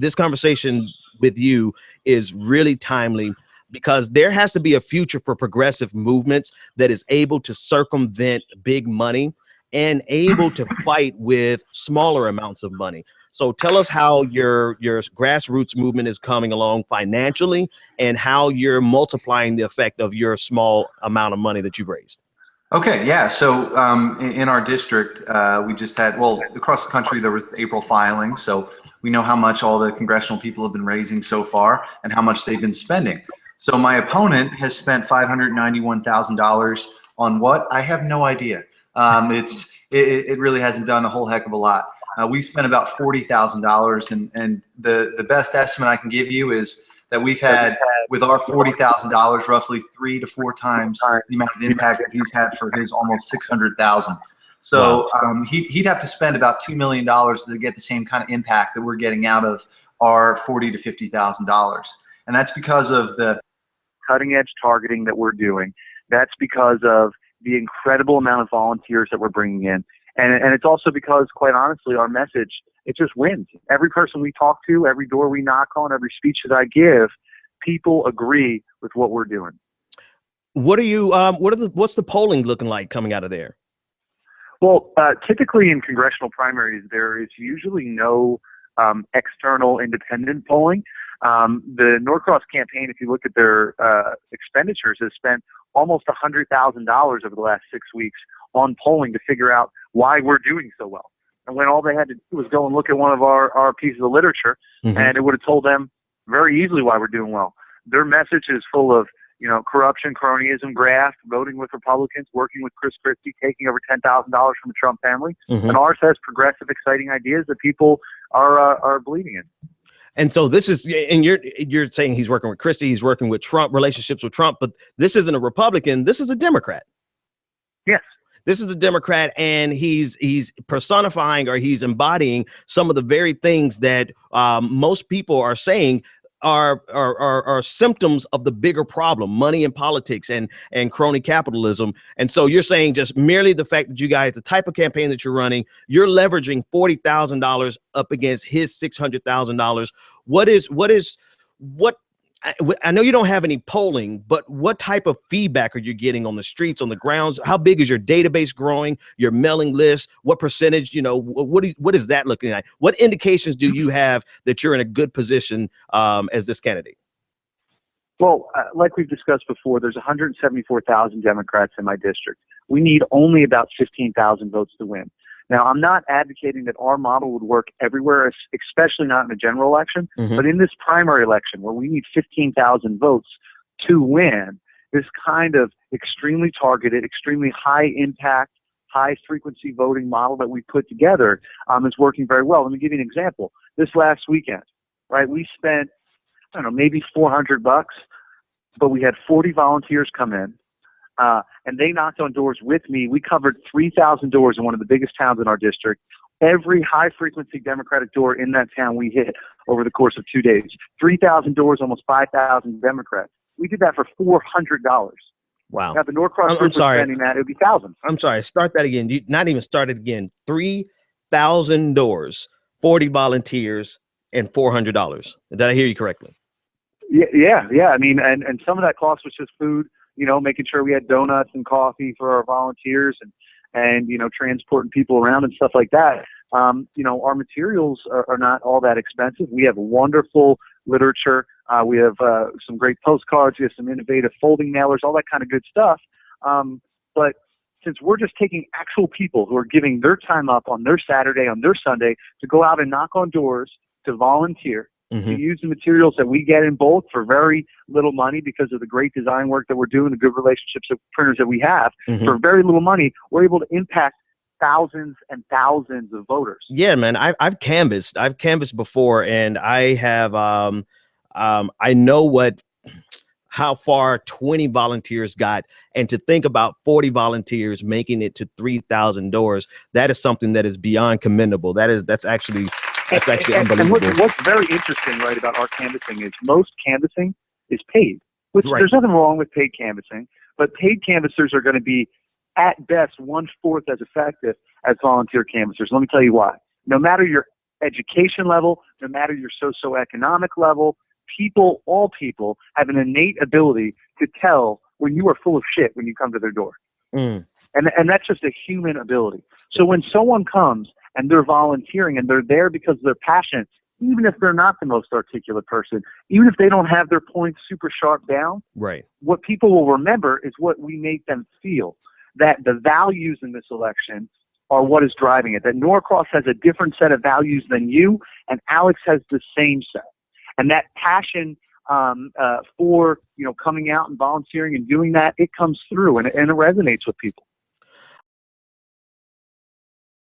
this conversation with you is really timely, because there has to be a future for progressive movements that is able to circumvent big money and able to fight with smaller amounts of money. So tell us how your grassroots movement is coming along financially, and how you're multiplying the effect of your small amount of money that you've raised. Okay, yeah. So in our district, we just had, well, across the country, there was April filing. So we know how much all the congressional people have been raising so far and how much they've been spending. So my opponent has spent $591,000 on what? I have no idea. It really hasn't done a whole heck of a lot. We spent about $40,000, and the best estimate I can give you is that we've had, with our $40,000, roughly 3 to 4 times the amount of impact that he's had for his almost $600,000. So he'd have to spend about $2 million to get the same kind of impact that we're getting out of our $40,000 to $50,000. And that's because of the cutting edge targeting that we're doing. That's because of the incredible amount of volunteers that we're bringing in. And it's also because, quite honestly, our message, it just wins. Every person we talk to, every door we knock on, every speech that I give, people agree with what we're doing. What are you, what's the polling looking like coming out of there? Well, typically in congressional primaries, there is usually no external independent polling. The Norcross campaign, if you look at their expenditures, has spent almost $100,000 over the last 6 weeks on polling to figure out why we're doing so well. And when all they had to do was go and look at one of our pieces of literature, and it would have told them very easily why we're doing well. Their message is full of, corruption, cronyism, graft, voting with Republicans, working with Chris Christie, taking over $10,000 from the Trump family. And ours has progressive, exciting ideas that people are believing in. And so this is, and you're saying he's working with Christie, he's working with Trump, relationships with Trump, but this isn't a Republican, this is a Democrat. Yes. This is a Democrat, and he's personifying, or he's embodying some of the very things that most people are saying are symptoms of the bigger problem: money in politics and crony capitalism. And so you're saying just merely the fact that you guys, the type of campaign that you're running, you're leveraging $40,000 up against his $600,000. What I know you don't have any polling, but what type of feedback are you getting on the streets, on the grounds? How big is your database growing, your mailing list? What percentage, what is that looking like? What indications do you have that you're in a good position as this candidate? Well, like we've discussed before, there's 174,000 Democrats in my district. We need only about 15,000 votes to win. Now, I'm not advocating that our model would work everywhere, especially not in a general election, but in this primary election where we need 15,000 votes to win, this kind of extremely targeted, extremely high impact, high frequency voting model that we put together is working very well. Let me give you an example. This last weekend, right, we spent, I don't know, maybe $400, but we had 40 volunteers come in. And they knocked on doors with me. We covered 3,000 doors in one of the biggest towns in our district. Every high-frequency Democratic door in that town we hit over the course of 2 days. 3,000 doors, almost 5,000 Democrats. We did that for $400. Wow. Now, the Norcross group was spending that, it would be thousands. I'm sorry. Start that again. Not even start it again. 3,000 doors, 40 volunteers, and $400. Did I hear you correctly? Yeah. I mean, and some of that cost was just food. Making sure we had donuts and coffee for our volunteers and transporting people around and stuff like that. Our materials are not all that expensive. We have wonderful literature. We have some great postcards. We have some innovative folding mailers, all that kind of good stuff. But since we're just taking actual people who are giving their time up on their Saturday, on their Sunday, to go out and knock on doors, to volunteer, to use the materials that we get in bulk for very little money because of the great design work that we're doing, the good relationships with printers that we have, for very little money, we're able to impact thousands and thousands of voters. Yeah, man, I've canvassed before, and I have I know how far 20 volunteers got, and to think about 40 volunteers making it to 3,000 doors, that is something that is beyond commendable. That's actually unbelievable. And what's very interesting, right, about our canvassing is most canvassing is paid. There's nothing wrong with paid canvassing, but paid canvassers are going to be, at best, 1/4 as effective as volunteer canvassers. Let me tell you why. No matter your education level, no matter your socioeconomic level, people, all people have an innate ability to tell when you are full of shit when you come to their door. And that's just a human ability. So when someone comes and they're volunteering and they're there because they're passionate, even if they're not the most articulate person, even if they don't have their points super sharp down, right, what people will remember is what we make them feel, that the values in this election are what is driving it, that Norcross has a different set of values than you, and Alex has the same set. And that passion for, coming out and volunteering and doing that, it comes through and it resonates with people.